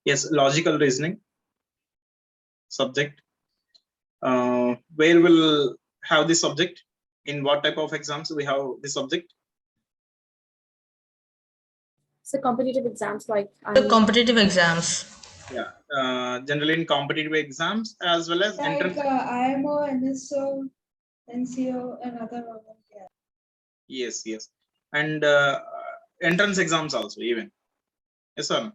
Yes, logical reasoning subject. Where will have this subject? In what type of exams we have this subject? So competitive exams like The competitive exams. Yeah, generally in competitive exams as well as Like entrance. IMO, NSO, NCO, and other ones. Yeah. Yes, yes, and entrance exams also even. Yes, sir.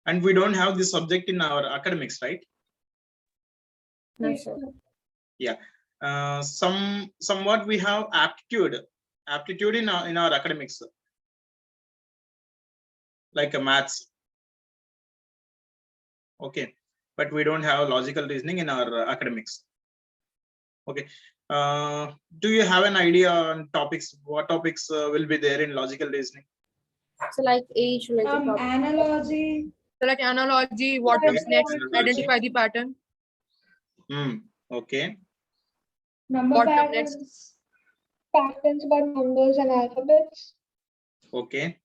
And we don't have this subject in our academics, right? no, sir. Yeah. Somewhat we have aptitude in our academics, like a maths. Okay, but we don't have logical reasoning in our academics. Okay. Do you have an idea on topics? What topics will be there in logical reasoning? So like age related topics. Analogy. So like analogy, what Okay. comes next, Analogy. identify the pattern. Okay. Number What comes patterns. next? Patterns about numbers and alphabets. Okay.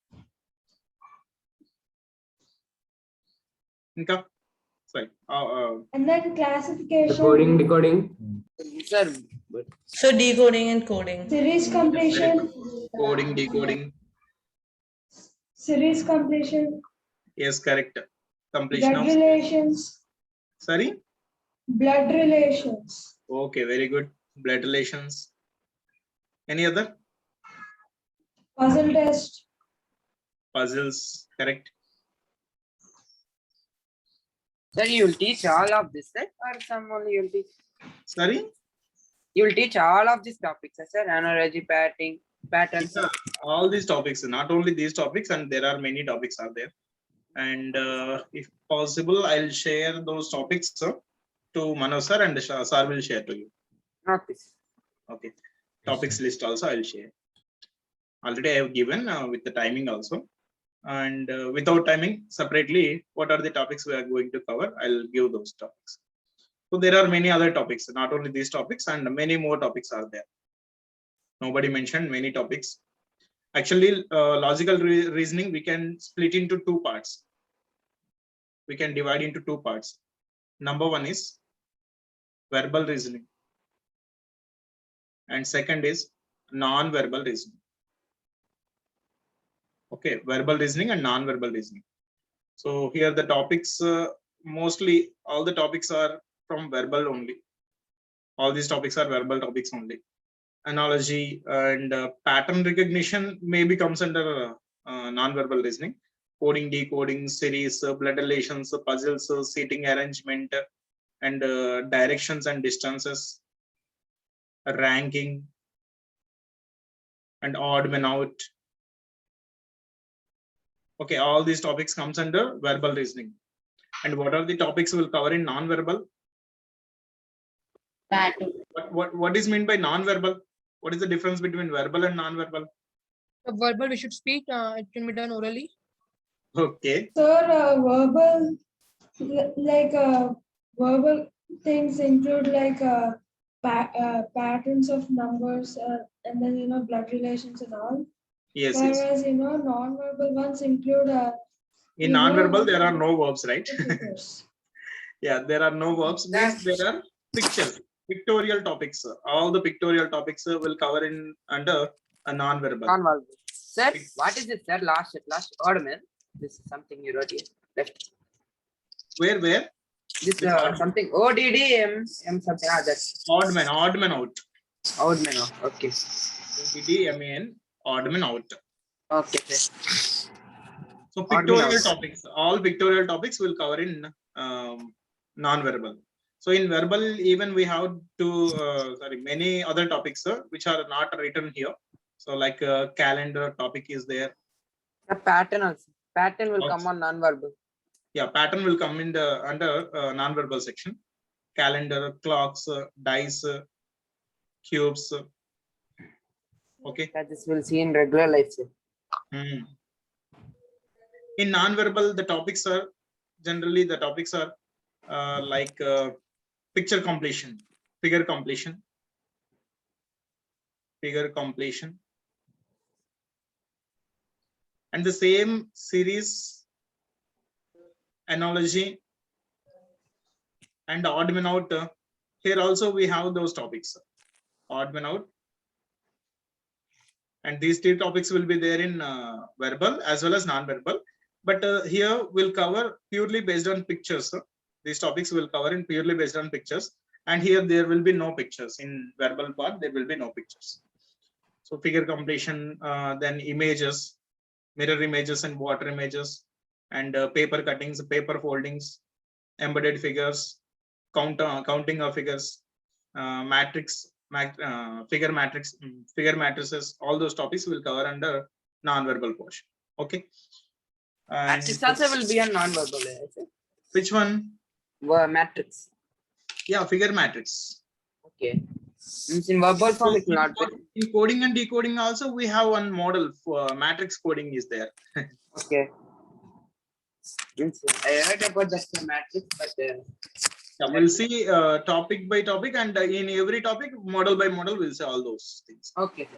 Inka? Sorry. And then classification. Coding, decoding. Sir, So decoding and coding. Series completion. Coding, decoding. Series completion. Yes, correct. Completion Blood of. relations. Sorry. Blood relations. Okay, very good. Blood relations. Any other? Puzzle test. Puzzles, correct. Sir, you will teach all of this, right? Or some only you will teach? Sorry. You will teach all of these topics, sir. Analogy, patterns. Yeah, all these topics, not only these topics, and there are many topics are there. And if possible, I'll share those topics, sir, to Mano sir, and sir will share to you. Okay. Okay. Topics list also I'll share. Already I have given with the timing also. And without timing, separately, what are the topics we are going to cover? I'll give those topics. So there are many other topics, not only these topics, and many more topics are there. Nobody mentioned many topics. Actually, logical reasoning, we can split into two parts. We can divide into two parts. Number one is verbal reasoning. And second is non-verbal reasoning. Okay, verbal reasoning and non-verbal reasoning. So here the topics, mostly all the topics are from verbal only. All these topics are verbal topics only. Analogy and pattern recognition maybe comes under non-verbal reasoning. Coding, decoding, series, blood relations, puzzles, seating arrangement, and directions and distances, ranking, and odd man out. Okay, all these topics comes under verbal reasoning. And what are the topics we'll cover in non-verbal? What is meant by non-verbal? What is the difference between verbal and non-verbal? The verbal we should speak, it can be done orally. Okay. Sir, verbal, verbal things include like patterns of numbers and then blood relations and all. Yes, yes. Whereas non-verbal ones include In non-verbal, there are no verbs, right? figures. Yeah, there are no verbs. Means there are pictures, pictorial topics. All the pictorial topics will cover in under a non-verbal. Non-verbal. Sir, what is this, sir? Last odd man. This is something you wrote here. Left. Where? This odd. something ODD M something. That's Odd man out. odd man. Okay. ODD-MAN, odd man out. Okay, sir. So Odd man pictorial out. topics, all pictorial topics will cover in non-verbal. So in verbal, even we have to many other topics which are not written here. So like calendar topic is there. The pattern also. Pattern will Also. come on non-verbal. Yeah, pattern will come in the under non-verbal section. Calendar, clocks, dice, cubes. Okay. That this will see in regular life, sir. In non-verbal, the topics are generally like picture completion, figure completion, and the same series analogy, and odd man out. Here also we have those topics, odd man out. And these 3 topics will be there in verbal as well as non-verbal. But here we'll cover purely based on pictures. These topics will cover in purely based on pictures. And here there will be no pictures. In verbal part, there will be no pictures. So figure completion, then images, mirror images and water images, and paper cuttings, paper foldings, embedded figures, counting of figures, matrix, figure matrices, all those topics will cover under non-verbal portion. Okay. And Matrix also will be a non-verbal. I think. which one? Matrix. Yeah, figure matrix. Okay. Means in verbal form it will not be. In coding and decoding also, we have one model for matrix coding is there. Okay. Means I heard about that matrix, but Yeah, we'll see topic by topic, and in every topic, model by model, we'll see all those things. okay.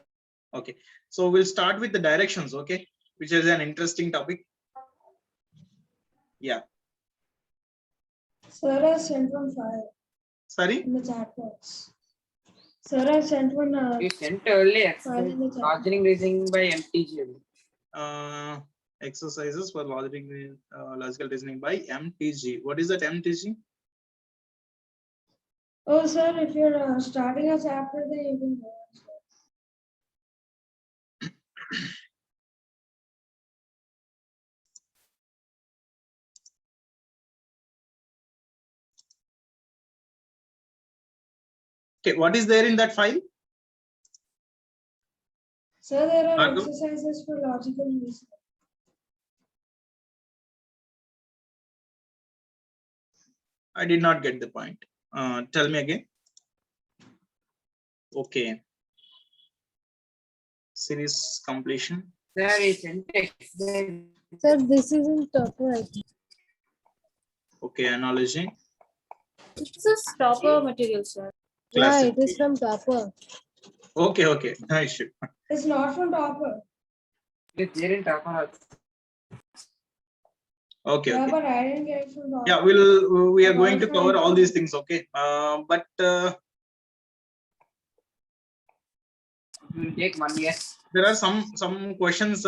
Okay, so we'll start with the directions, okay, which is an interesting topic. Yeah, Sir has sent one file sorry. in the chat box. Sir has sent one. You sent early File in the chat. logic reasoning by MTG. Exercises for logical reasoning by MTG. What is that MTG? Oh, sir, if you're starting a chapter, then you can go. Okay, what is there in that file? Sir, there are Bhargav? exercises for logical reasoning. I did not get the point. Tell me again. Okay. Series completion. There is syntax. Sir, this isn't right. Okay, analogy. It's a stopper material, sir. Yeah, Classic. it is from Topper. Okay, okay. No issue. It's not from Topper. It's there in Topper. Okay, Yeah, okay. but I didn't get it from Topper. Yeah, we are going to cover all these things, okay. But It will take 1 year. there are some questions,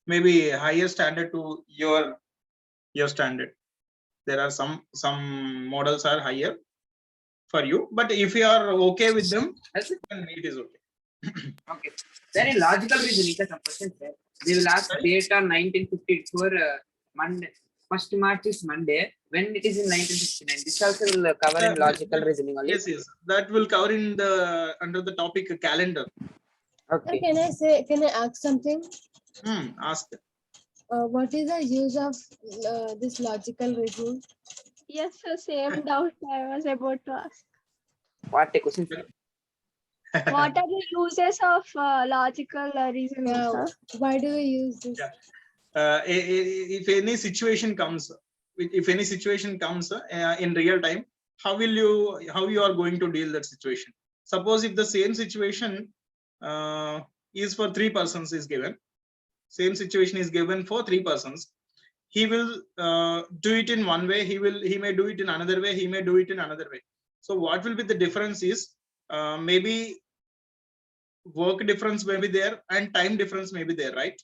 maybe higher standard to your standard. There are some models are higher for you, but if you are okay with them, That's it. then it is okay. Okay. Then in logical reasoning, some questions there. They will ask date on 1954, Monday. 1st March is Monday. When it is in 1959. This also will cover in logical reasoning only. Yes, yes, that will cover in the under the topic calendar. Sir, Okay. can I ask something? Ask. What is the use of this logical reasoning? Yes, sir, same doubt I was about to ask. What a question. What are the uses of logical reasoning, Yeah. sir? Why do we use this? Yeah. If any situation comes in real time, how you are going to deal that situation? Suppose if the same situation is for 3 persons is given, same situation is given for 3 persons, he will do it in one way, he may do it in another way, he may do it in another way. So what will be the difference is maybe work difference may be there and time difference may be there, right?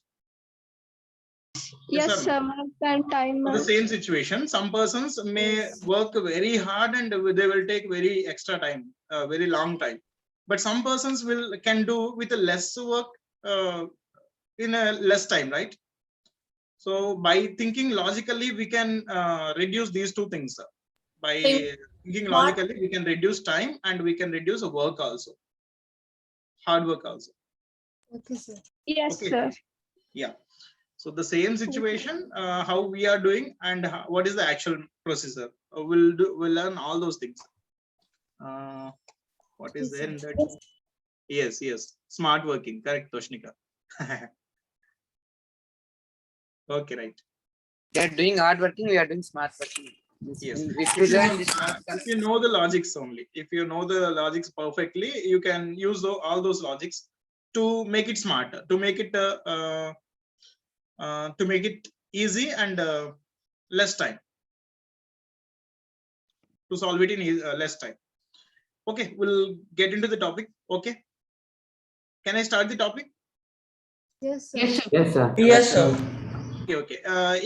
Yes, or sir, no? work and time. For the same situation, some persons may work very hard and they will take very extra time, very long time. But some persons can do with a less work in a less time, right? So by thinking logically, we can reduce these 2 things. By thinking logically, we can reduce time and we can reduce work also, hard work also. Okay, sir. Yes, Okay. sir. Yeah. So the same situation, how we are doing and what is the actual procedure. We'll learn all those things. What is there in that? Yes, yes. Smart working. Correct, Toshnika. Okay, right. They are doing hard working, we are doing smart working. Yes. If you learn this logical, If you know the logics only, if you know the logics perfectly, you can use all those logics to make it smarter, to make it easy and less time to solve it in less time. Okay, we'll get into the topic. Okay, can I start the topic? Yes, sir. Yes, sir. Yes, sir. Okay.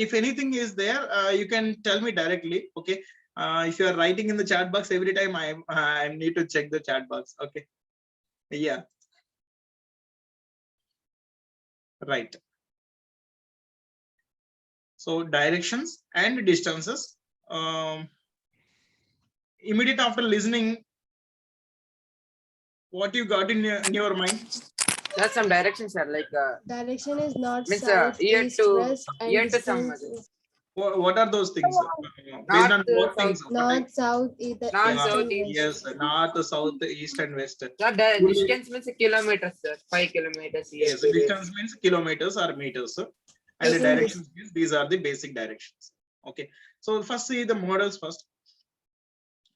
If anything is there, you can tell me directly. Okay. If you are writing in the chat box every time, I need to check the chat box. Okay. Yeah. Right. So directions and distances. Immediate after listening, what you got in your mind? There's some directions, sir. Like Direction is north, Means, south, here east, to- west, and here to some distance is What are those things? Based on North, what things? south. What I- north, south, either North, east, south, and east. west. Yes, north, south, east, and west. Sir, the distance means kilometers, sir. 5 kilometers. Here Yes, the distance means kilometers or meters, and the Yes. directions means these are the basic directions. Okay, so first see the models first.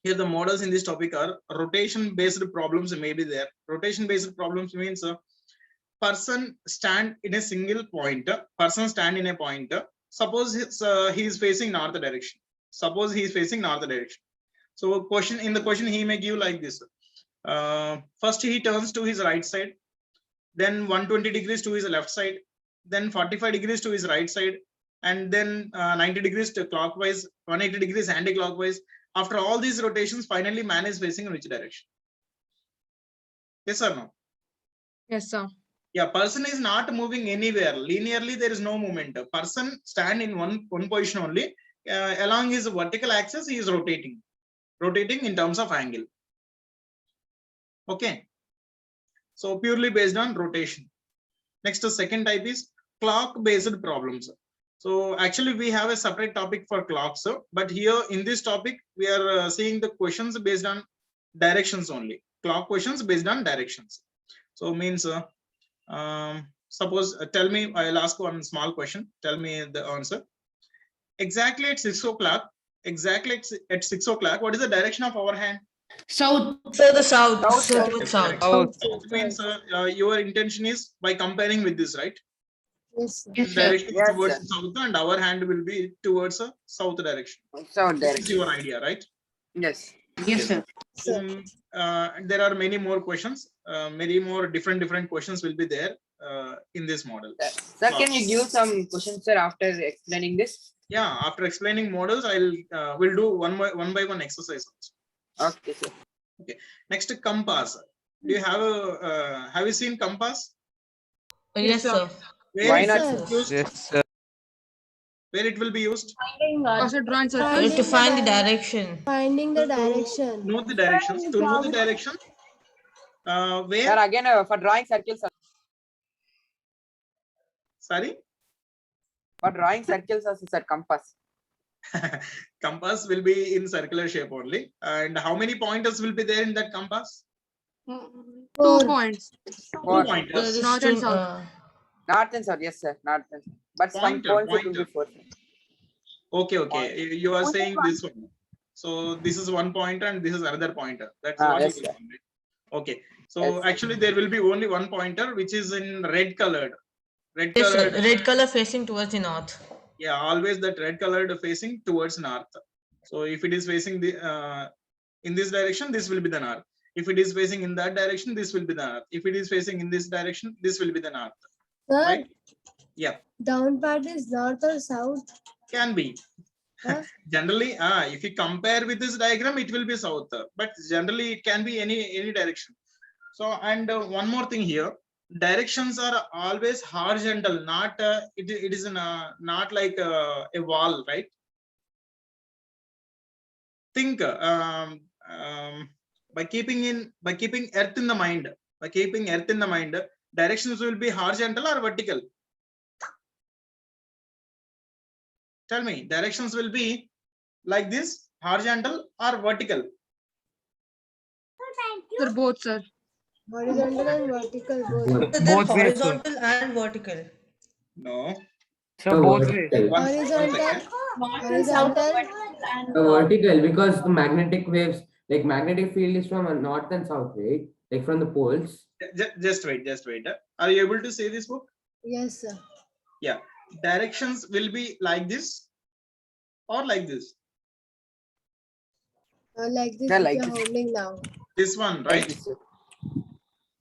Here the models in this topic are rotation based problems may be there. Rotation based problems means person stand in a single point. Person stand in a point. Suppose he is facing north direction. Suppose he is facing north direction. So question in the question he may give like this. First he turns to his right side, then 120 degrees to his left side, then 45 degrees to his right side, and then 90 degrees to clockwise, 180 degrees anti-clockwise. After all these rotations, finally man is facing in which direction? Yes or no? Yes, sir. Yeah, person is not moving anywhere. Linearly, there is no movement. A person stand in one position only. Along his vertical axis, he is rotating in terms of angle. Okay. So purely based on rotation. Next, the second type is clock-based problems. So actually, we have a separate topic for clocks. But here in this topic, we are seeing the questions based on directions only. Clock questions based on directions. So means, suppose, tell me, I'll ask one small question. Tell me the answer. Exactly at 6 o'clock. Exactly at 6 o'clock. What is the direction of our hand? South. So the south. South, So sir. towards south. South. South means your intention is by comparing with this, right? Yes, sir. This direction is Yes, towards sir. south, and our hand will be towards a south direction. South This is direction. your idea, right? Yes. Yes, sir. Sir. There are many more questions. Many more different questions will be there in this model. Sir, can you give some questions, sir, after explaining this? Yeah, after explaining models, we'll do one by one exercise also. Okay, sir. Next, compass. Do you have you seen compass? Yes, sir. Where Why it not, will be used? Yes, sir. Where it will be used? Also drawing circle. Finding To the find the di- direction. Finding the To direction. know the directions. To know the direction. Sir, Where? again, for drawing circles, Sorry. for drawing circles also, sir, compass. Compass will be in circular shape only. And how many pointers will be there in that compass? 2 points. Four. Two pointers. This North and south. North and south, yes, sir. North and south. But some Pointer, points it will pointer. be 4. Okay. You are saying this one. So this is one pointer and this is another pointer. That's Ah, what yes, you sir. mean, right? Okay. So Yes. actually there will be only one pointer which is in red colored. Red Yes, sir. colored. Red color facing towards the north. Yeah, always that red colored facing towards north. So if it is facing the in this direction, this will be the north. If it is facing in that direction, this will be the north. If it is facing in this direction, this will be the north. Sir, Right? Yeah, down part is north or south? can be. Huh? Generally, if you compare with this diagram, it will be south. But generally, it can be any direction. So, and one more thing here, directions are always horizontal, not it is not like a wall, right? Think by keeping earth in the mind, directions will be horizontal or vertical. Tell me, directions will be like this, horizontal or vertical? Sir, both, sir. Horizontal and vertical both. So then Both ways, sir. horizontal and vertical. No. So both ways. One Horizontal, second. horizontal, Vertical, because the magnetic waves, like magnetic field is from north and south, right? Like from the poles. Just wait. Are you able to say this book? yes, sir. directions will be like this or like this. Like this, Yeah, which like you're this. holding now. This one, Like right? this, sir.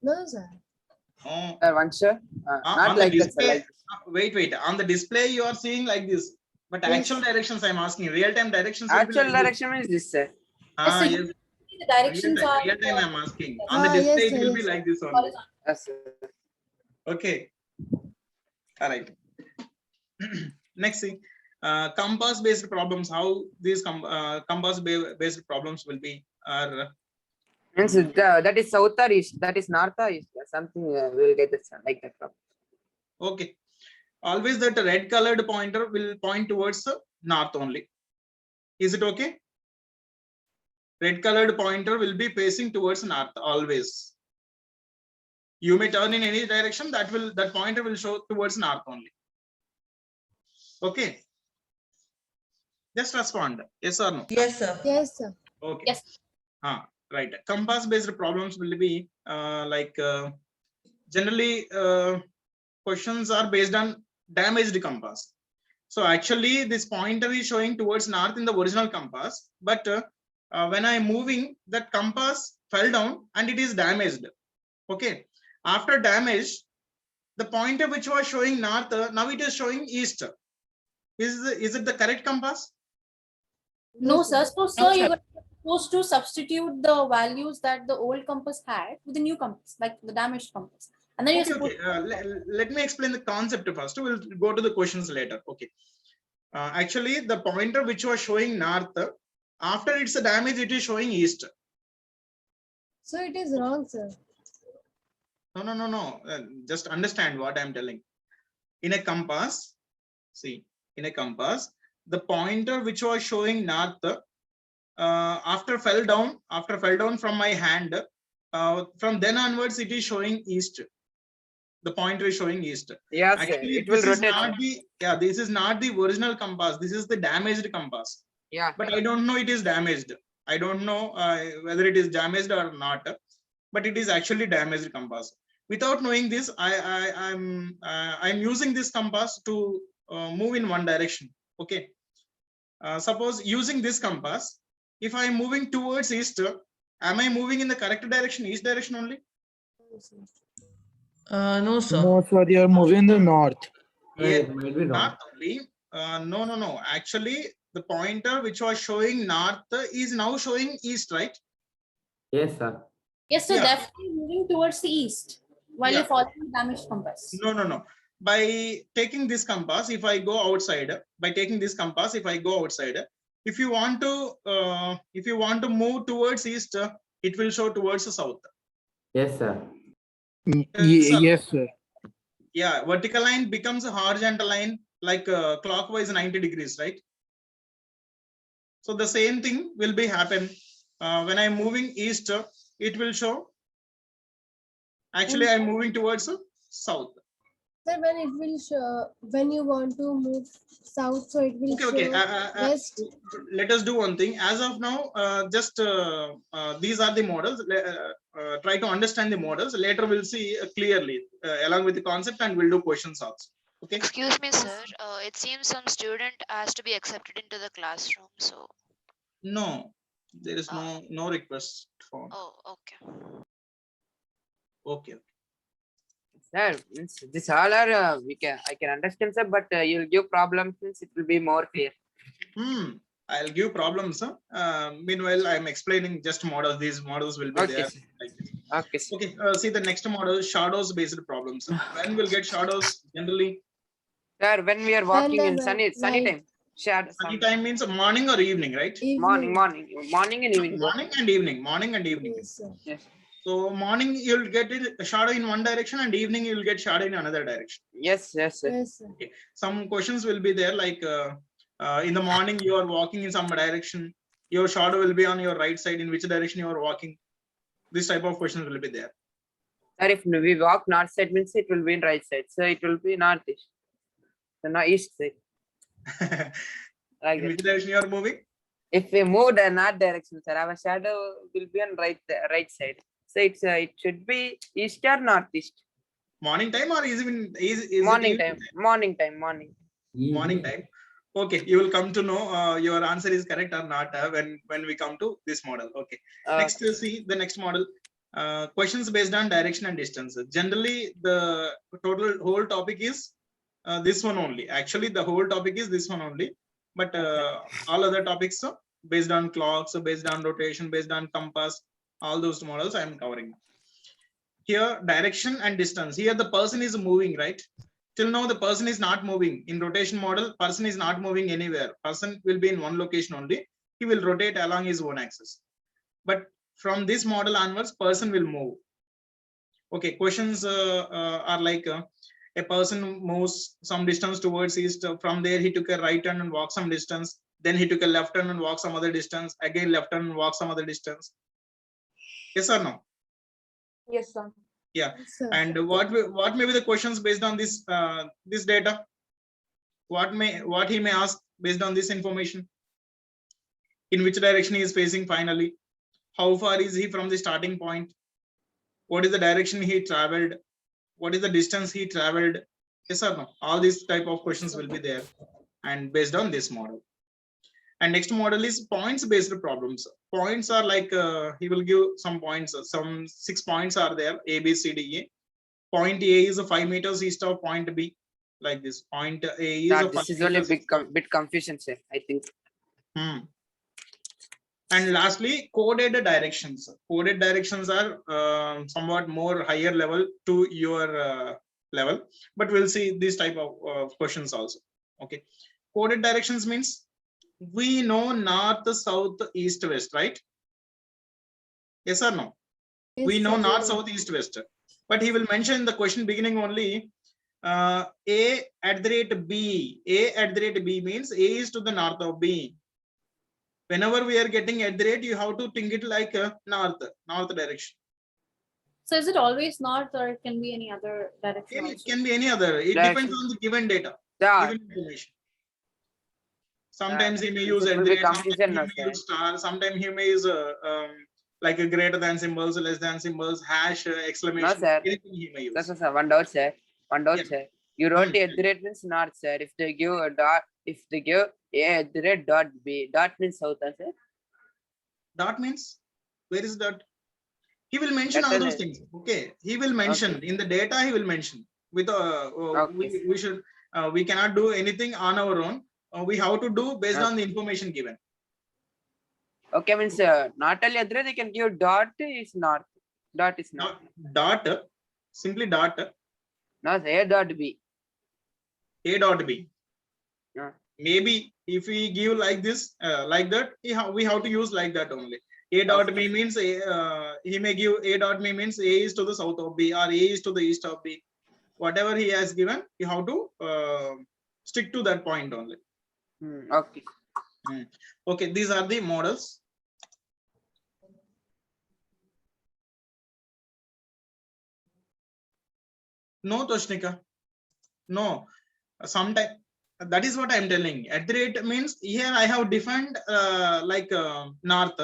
No, sir. Oh, One, sir. on Not the like that, sir. display. Like this. Wait. On the display, you are seeing like this. But Yes. actual directions, I'm asking. Real time directions. Will be Actual like this. direction is this, sir. Ah, Yes, yes. sir. The directions are Real time, I'm asking. On the Ah, display, yes, it will yes. be like this only. Yes, sir. Okay. All right. Next thing, compass based problems. How these compass based problems will be are Means that is south or east. That is north or east. Something we'll get this like that from. okay. Always that red colored pointer will point towards the north only. Is it okay? Red colored pointer will be facing towards north always. You may turn in any direction, that pointer will show towards north only. Okay. Just respond. Yes or no? Yes, sir. Yes, sir. Okay. Yes. Right. Compass based problems will be generally questions are based on damaged compass. So actually this pointer is showing towards north in the original compass, but when I'm moving, that compass fell down and it is damaged. Okay. After damage, the pointer which was showing north, now it is showing east. Is it the correct compass? No, sir. So, sir, sir. you're supposed to substitute the values that the old compass had with the new compass, like the damaged compass. And then you're Okay, supposed okay. Let me explain the concept first. We'll go to the questions later. Okay. Actually, the pointer which was showing north, after it's a damage, it is showing east. So it is wrong, sir. No. Just understand what I'm telling. In a compass, see, in a compass, the pointer which was showing north, after fell down from my hand, from then onwards, it is showing east. The pointer is showing east. Yes, sir. Actually, It will this is rotate. not the this is not the original compass. This is the damaged compass. Yeah. But I don't know it is damaged. I don't know whether it is damaged or not. But it is actually damaged compass. Without knowing this, I'm using this compass to move in one direction. Okay. Suppose using this compass, if I'm moving towards east, am I moving in the correct direction, east direction only? No, sir. No, sir, you're moving in the north. Yeah, It might be wrong. north only. No. Actually, the pointer which was showing north is now showing east, right? Yes, sir. yes, sir, Yeah. definitely moving towards the east while Yeah. you're following the damaged compass. No. By taking this compass, if I go outside, if you want to move towards east, it will show towards the south. Yes, sir. Yes, sir. Yeah, vertical line becomes a horizontal line, like clockwise 90 degrees, right? So the same thing will be happen when I'm moving east, it will show. Actually, I'm moving towards south. Sir, when it will show, when you want to move south, so it will Okay. show west. Let us do one thing. As of now, just these are the models. Try to understand the models. Later, we'll see clearly along with the concept, and we'll do questions also. Okay. Excuse me, sir. It seems some student has to be accepted into the classroom. So, No, there is no request form. oh, okay. Okay. Sir, means this all are I can understand, sir, but you'll give problems means it will be more clear. I'll give problems. Meanwhile, I'm explaining just models. These models will be Okay, there. sir. Like this. Okay, sir. Okay. See the next model, shadows based problems. When we'll get shadows generally? Sir, when we are walking in sunny night. time, shadow, Sunny time means morning or evening, right? Evening. morning and evening. Morning and evening. Yes, sir. Yes. So morning you'll get a shadow in one direction, and evening you'll get shadow in another direction. Yes, sir. Yes, sir. Some questions will be there, like in the morning you are walking in some direction, your shadow will be on your right side. In which direction you are walking? This type of questions will be there. Sir, if we walk north side means it will be in right side, so it will be northeast. So now east side. Like In that. which direction you are moving? If we move the north direction, sir, our shadow will be on right side. So it's it should be east or northeast. Morning time or is it Morning evening time. Morning time. Morning. Morning time. Okay, you will come to know your answer is correct or not when we come to this model. Okay. Next, we'll see the next model. Questions based on direction and distance. Generally, the whole topic is this one only. Actually, the whole topic is this one only. But all other topics based on clocks, based on rotation, based on compass, all those models I am covering. Here, direction and distance. Here, the person is moving, right? Till now, the person is not moving. In rotation model, person is not moving anywhere. Person will be in one location only. He will rotate along his own axis. But from this model onwards, person will move. Okay, questions are like a person moves some distance towards east. From there, he took a right turn and walked some distance. Then he took a left turn and walked some other distance. Again, left turn and walked some other distance. Yes or no? Yes, sir. Yeah. Yes, sir. And what may be the questions based on this this data? What he may ask based on this information? In which direction he is facing finally? How far is he from the starting point? What is the direction he traveled? What is the distance he traveled? Yes or no? All these type of questions will be there, and based on this model. And next model is points based problems. Points are like he will give some points. Some 6 points are there. A, B, C, D, E. Point A is 5 meters east of point B. Like this. Point A is. This is only a bit confusion, sir. I think. And lastly, coded directions. Coded directions are somewhat more higher level to your level, but we'll see this type of questions also. Okay. Coded directions means we know north, south, east, west, right? Yes or no? Yes, We know sir. north, south, east, west. But he will mention in the question beginning only A at the rate B. A at the rate B means A is to the north of B. Whenever we are getting at the rate, you have to think it like north direction. So is it always north or it can be any other direction? It also? can be any other. It Direction. depends on the given data, Yeah. given information. Sometimes he may It use will at the be rate, sometimes confusion he now, may sir. use star, sometimes he may use like a greater than symbols, less than symbols, hash, exclamation. No, sir. Anything he may use. Sir, one doubt, sir. One doubt, Yeah. sir. You wrote Hmm. at the rate means north, sir. If they give a dot, if they give A at the rate dot B, dot means south, sir. Dot means where is dot? He will mention That all is those it. things. Okay, he will mention in the data. He will mention with Okay. we should we cannot do anything on our own. We have to do based Okay. on the information given. Okay, means not only at the rate, they can give dot is north. Dot is north. Dot simply dot No, sir, A dot B. A dot B. Yeah. Maybe if we give like this, like that, we have to use like that only. A dot B means he may give A dot B means A is to the south of B or A is to the east of B. Whatever he has given, you have to stick to that point only. Okay. Okay, these are the models. No, Toshnika. No. Sometime that is what I'm telling. At the rate means here I have defined like north.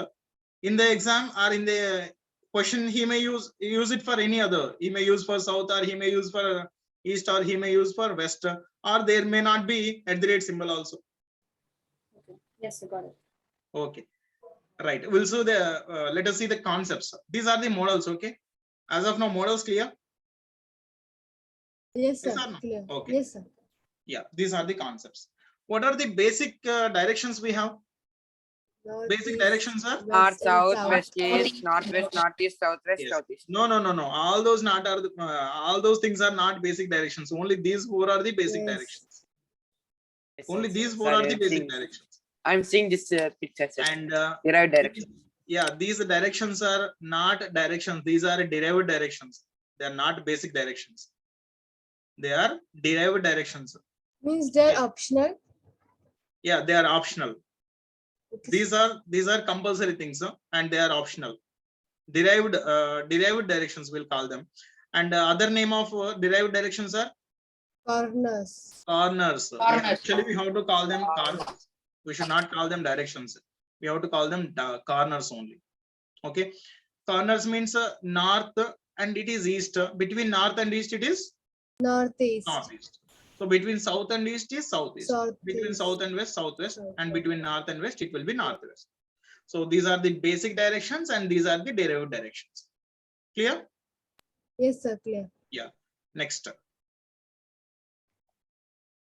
In the exam or in the question, he may use it for any other. He may use for south, or he may use for east, or he may use for west, or there may not be at the rate symbol also. Okay. Yes, I got it. Okay, right. We'll see the let us see the concepts. These are the models. Okay, as of now, models clear. Yes, sir. Yes or no? Clear. Okay. Yes, sir. Yeah, these are the concepts. What are the basic directions we have? North, Basic east, directions are west, North, and south, west, east, northwest, northeast, southwest, Yes. southeast. No. All those not are all those things are not basic directions. Only these 4 are the basic Yes. directions. Yes, Only sir. these 4 Sorry, are the I'm basic seeing- directions. I'm seeing this picture, sir. And Derived direction. yeah, these directions are not directions. These are derived directions. They are not basic directions. They are derived directions. Means they're Yeah. optional. Yeah, they are optional. Okay, These are compulsory things, and they are optional. Derived directions we'll call them. And other name of derived directions are corners. corners. Corners. Actually, we have to call them corners. We should not call them directions. We have to call them corners only. Okay. Corners means north and it is east. Between north and east, it is Northeast. northeast. So between south and east is southeast. Between Southeast. south and west, southwest, and Southwest. between north and west, it will be northwest. So these are the basic directions and these are the derived directions. Clear? Yes, sir. Clear. Next.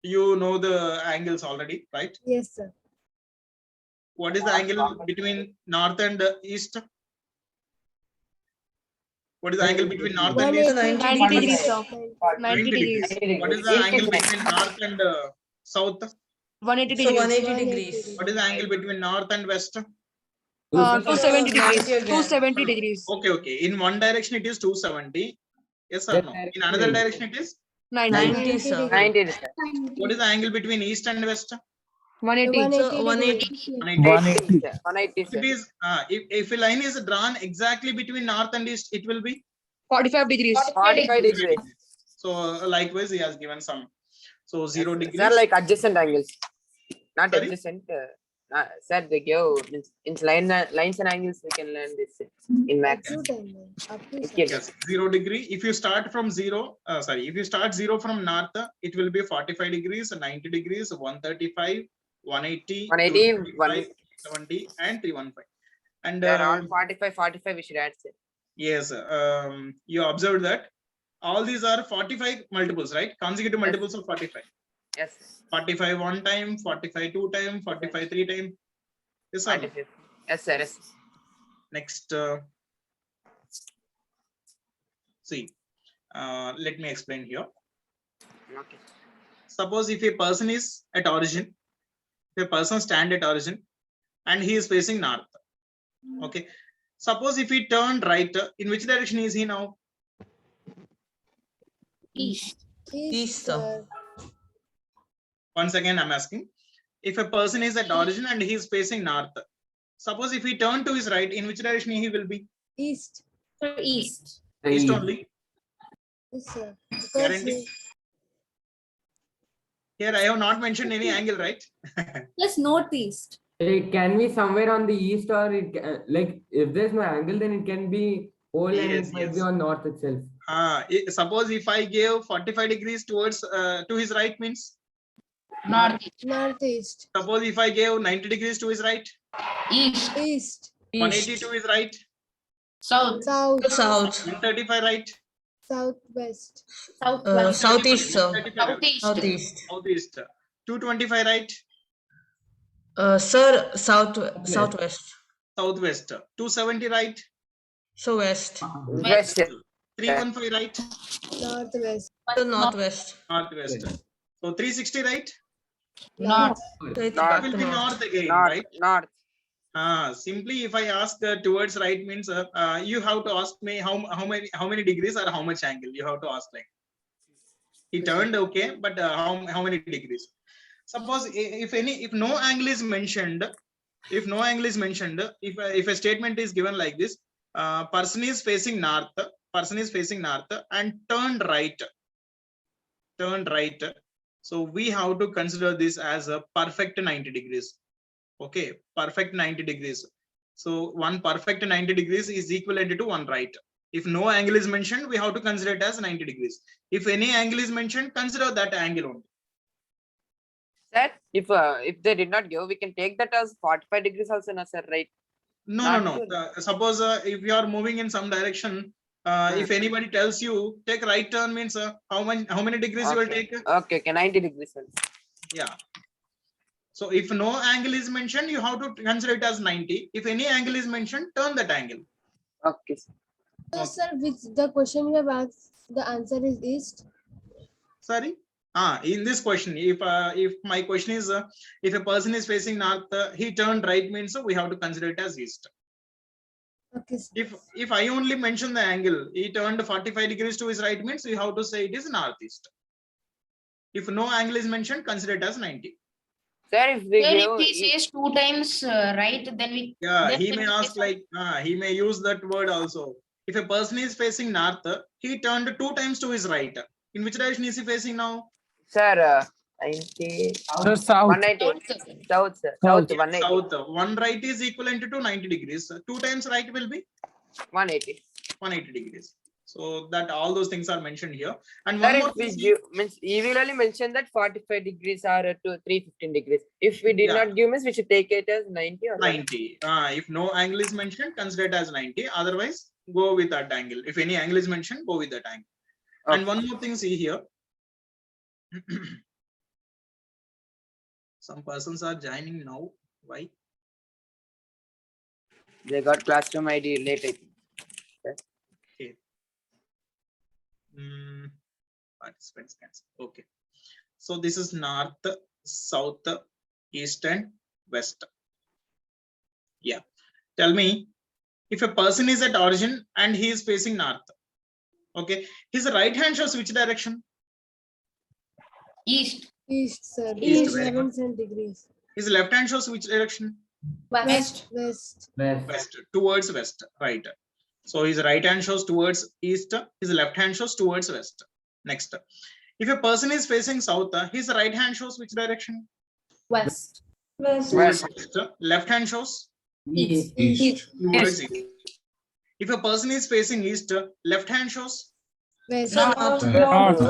You know the angles already, right? Yes, sir. What is the angle between north and east? What is the angle between north and east? 180 90 degrees, sir. 90 90 degrees. What is the East angle is between north and south? 180 So degrees. 180 degrees. What is the angle between north and west? 270 degrees. 90 again. 270 degrees. Okay. In one direction it is 270. Yes or That no? In direction another is- direction it is? 90. 90, sir. 90 sir. What is the angle between east and west? 180. So 180. 180. 180 It sir. is if a line is drawn exactly between north and east, it will be 45 degrees. 45 degrees. so likewise he has given some. So 0 degrees. They're like adjacent angles. Not Sorry? adjacent. Sir, they give in lines and angles. We can learn this in Up max. to 10. Up to Okay. Yes, 0 degree. If you start from if you start 0 from north, it will be 45 degrees, 90 degrees, 135, 180, 180, 225, 70, and 315. And They're all 45. We should add sir. yes, you observed that all these are 45 multiples, right? Consecutive multiples of 45. Yes. 45 one time, 45 two time, 45 three time. Yes, sir. 45. Yes sir. Yes. Next, see, let me explain here. Okay. Suppose if a person is at origin, if a person stand at origin and he is facing north. Okay. Suppose if he turned right, in which direction is he now? East, East, sir. sir. Once again, I'm asking. If a person is at origin and he is facing north, suppose if he turn to his right, in which direction he will be? East. East. East only. Yes, sir. Because Guarantee. Here I have not mentioned any angle, right? Plus northeast. It can be somewhere on the east, or like if there's no angle, then it can be whole and Yes, it might be yes. on north itself. Suppose if I gave 45 degrees towards to his right means. northeast. Suppose if I gave 90 degrees to his right, East. 180 to his right, South. South. 135 right, Southwest. Southeast, sir. 135 right, Southeast. southeast, 225 right, Sir, southwest. southwest, 270 right, So west. West sir. 315 right, Northwest. So northwest. northwest. So 360 right, North. So it's it back will to be north. north again, North. right? North. Simply if I ask towards right means you have to ask me how many degrees or how much angle you have to ask like. He turned okay, but how many degrees? Suppose if no angle is mentioned, if a statement is given like this, person is facing north and turned right. So we have to consider this as a perfect 90 degrees. Okay, perfect 90 degrees. So one perfect 90 degrees is equivalent to one right. If no angle is mentioned, we have to consider it as 90 degrees. If any angle is mentioned, consider that angle only. Sir, if they did not give, we can take that as 45 degrees also, no sir, right? No. Suppose if you are moving in some direction, if anybody tells you take right turn means how many degrees you will take? Okay, 90 degrees. Sir. Yeah. So if no angle is mentioned, you have to consider it as 90. If any angle is mentioned, turn that angle. Okay. Sir. So, sir, which the question you have asked, the answer is east. Sorry. In this question, if my question is if a person is facing north, he turned right means we have to consider it as east. Okay, sir. If I only mention the angle, he turned 45 degrees to his right means we have to say it is northeast. If no angle is mentioned, consider it as 90. Sir, if we give, If he says 2 times right, then we. Yeah, he then may we ask say like he may use that word also. If a person is facing north, he turned 2 times to his right. In which direction is he facing now? sir, 90. South. 190. South, sir. South, 180. South. One right is equivalent to 90 degrees. 2 times right will be 180. 180 degrees. So that all those things are mentioned here. And Sir, one more if we thing, give, means he will only mention that 45 degrees are to 315 degrees. If we did Yeah. not give, means we should take it as 90 or what? 90. If no angle is mentioned, consider it as 90. Otherwise, go with that angle. If any angle is mentioned, go with that angle. And one more thing, see here. Some persons are joining now. Why? They got classroom ID late, I think. Okay. Participants cancel. Okay. So this is north, south, east, and west. Yeah. Tell me, if a person is at origin and he is facing north, okay, his right hand shows which direction? East. East, sir. East, East, very good. 11 degrees. His left hand shows which direction? West. West. West, towards west, right. So his right hand shows towards east, his left hand shows towards west. Next, if a person is facing south, his right hand shows which direction? West. West. Towards west. Left hand shows East. towards east. If a person is facing east, left hand shows West. North. north.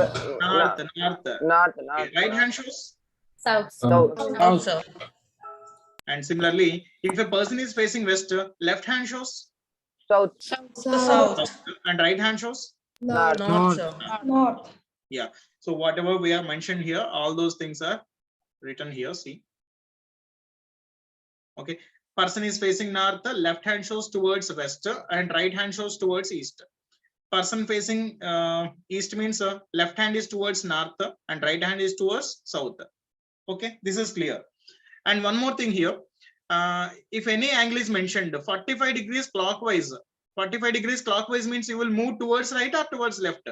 North. Okay, right hand shows. South. South, sir. And similarly, if a person is facing west, left hand shows South. South. south and right hand shows. North. North, sir. North. So whatever we have mentioned here, all those things are written here. See. Okay. Person is facing north, left hand shows towards west and right hand shows towards east. Person facing east means left hand is towards north and right hand is towards south. Okay, this is clear. And one more thing here, if any angle is mentioned, 45 degrees clockwise. 45 degrees clockwise means you will move towards right or towards left.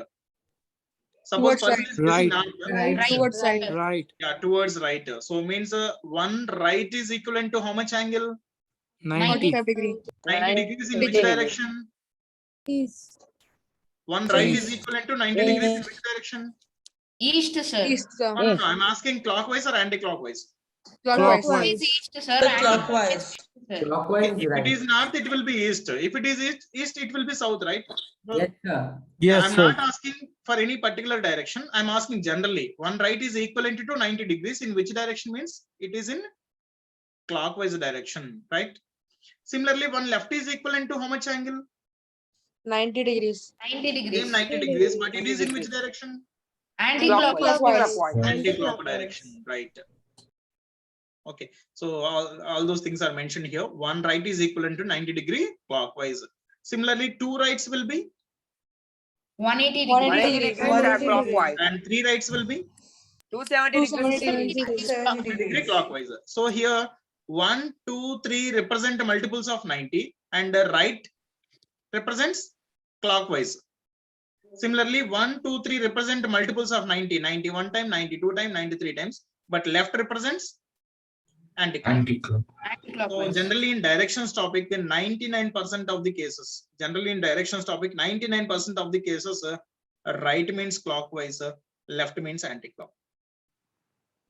Suppose Towards person is facing right. north, Right. Towards side. Right. yeah, towards right. So means one right is equivalent to how much angle? 90. 45 degree. 90 degrees in which 90 direction? East. One right is equivalent to 90 degrees in which direction? East, sir. East, sir. No, I'm asking clockwise or anti-clockwise. Clockwise. Is east, sir. The and clockwise. sir. Clockwise, If it right. is north, it will be east. If it is east, it will be south, right? Yes, sir. I'm not asking for any particular direction. I'm asking generally. One right is equivalent to 90 degrees. In which direction means it is in clockwise direction, right? Similarly, one left is equivalent to how much angle? 90 degrees. 90 degrees. Same 90 degrees, but it is in which direction? Anti-clockwise. Anti-clockwise direction, right? Okay, so all those things are mentioned here. One right is equivalent to 90 degree clockwise. Similarly, two rights will be 180 180 degrees. degrees. Clockwise. and three rights will be 270 degrees. 270 90 degree clockwise. So here 1, 2, 3 represent multiples of 90 and the right represents clockwise. Similarly, 1, 2, 3 represent multiples of 90, 91 times, 92 times, 93 times, but left represents anti-clockwise. So Anti-clockwise. generally in directions topic, in 99% of the cases, generally in directions topic, 99% of the cases, right means clockwise, left means anti-clockwise,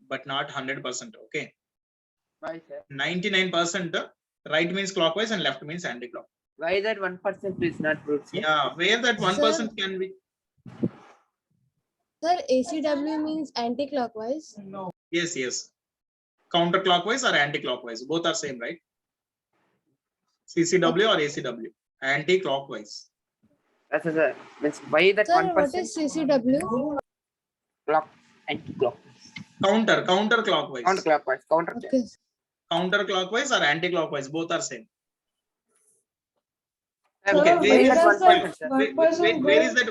but not 100%. Okay, Why, sir? 99% right means clockwise and left means anti-clockwise. Why that 1% is not proved, sir? Yeah, where that 1% can be. Sir, ACW means anti-clockwise. Yes, yes. Counterclockwise or anti-clockwise, both are same, right? CCW or ACW, anti-clockwise. That's sir. Means why that Sir, what 1% is CCW? clock anti-clockwise? Counterclockwise. Counterclockwise. Okay. Counterclockwise or anti-clockwise, both are same. Okay, Okay, where where is is that that 1%, sir? 1% Where is that?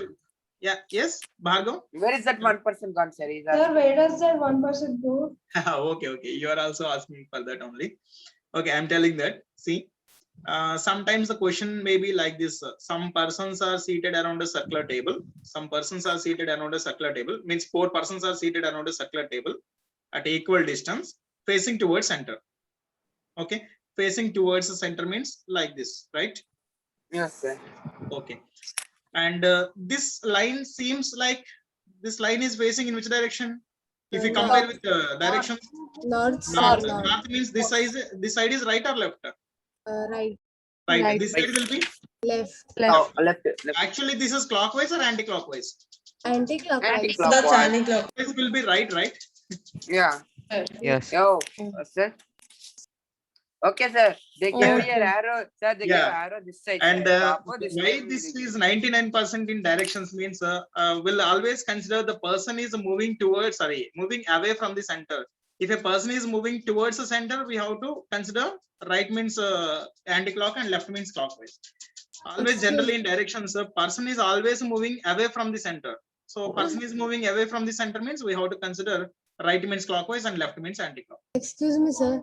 Yeah, yes, Bhargav. Where is that 1% gone, sir? Is Sir, where does that 1% go? Okay, okay. You are also asking for that only. Okay, I'm telling that. See, sometimes the question may be like this. Some persons are seated around a circular table. Some persons are seated around a circular table. Means 4 persons are seated around a circular table at equal distance, facing towards center. Okay, facing towards the center means like this, right? Yes, sir. Okay. And this line seems like this line is facing in which direction? If you compare with the directions, North, sir, north. north. North means this side is right or left? Right. Right. Right. This side will be, Left. Oh, left. actually this is clockwise or anti-clockwise? Anti-clockwise. Anti-clockwise. That's anti-clock. This will be right, right? Yeah. Yes. Yo, sir. Okay, sir. They gave Okay. your arrow. Sir, they gave Yeah. arrow this side. And sir. Oppo this why side this will be- is 99% in directions means will always consider the person is moving towards, moving away from the center. If a person is moving towards the center, we have to consider right means anti-clock and left means clockwise. Always generally in directions, a person is always moving away from the center. So person is moving away from the center means we have to consider right means clockwise and left means anti-clock. Excuse me, sir.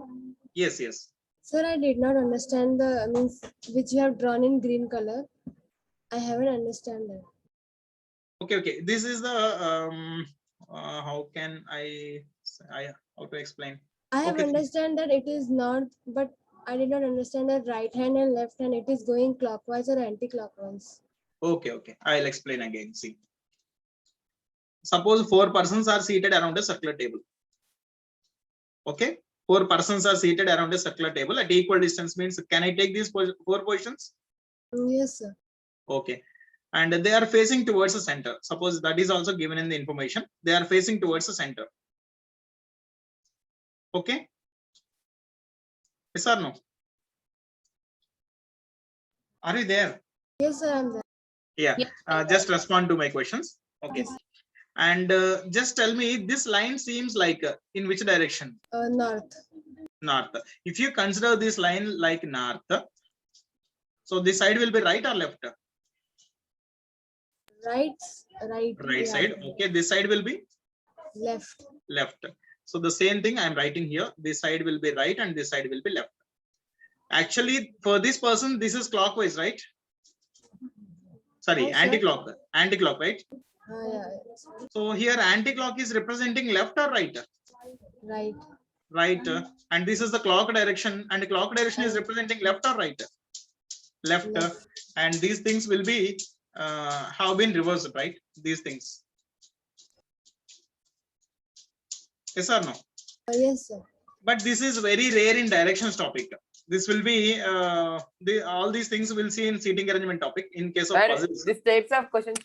Yes, yes. Sir, I did not understand the means which you have drawn in green color. I haven't understand that. Okay, okay. This is the how can I how to explain? I have Okay. understand that it is not, but I did not understand that right hand and left hand it is going clockwise or anti-clockwise. Okay, okay. I'll explain again. See. Suppose 4 persons are seated around a circular table. Okay. 4 persons are seated around a circular table at equal distance means can I take these 4 positions? Yes, sir. Okay. And they are facing towards the center. Suppose that is also given in the information. They are facing towards the center. Okay. Yes or no? Are you there? Yes, sir, I'm there. Yeah. Just respond to my questions. Okay. And just tell me, this line seems like in which direction? North. North. If you consider this line like north, so this side will be right or left? Right. Right. Right yeah. side. Okay. This side will be Left. left. So the same thing I am writing here. This side will be right and this side will be left. Actually, for this person, this is clockwise, right? Sorry, Yes, sir. anti-clock. Anti-clock, right? Yeah. So here anti-clock is representing left or right? Right. Right. And this is the clock direction, and the clock direction is representing left or right? Left. Left. And these things will be have been reversed, right? These things. Yes or no? Yes, sir. But this is very rare in directions topic. This will be all these things we'll see in seating arrangement topic in case of Sir, puzzles. these types of questions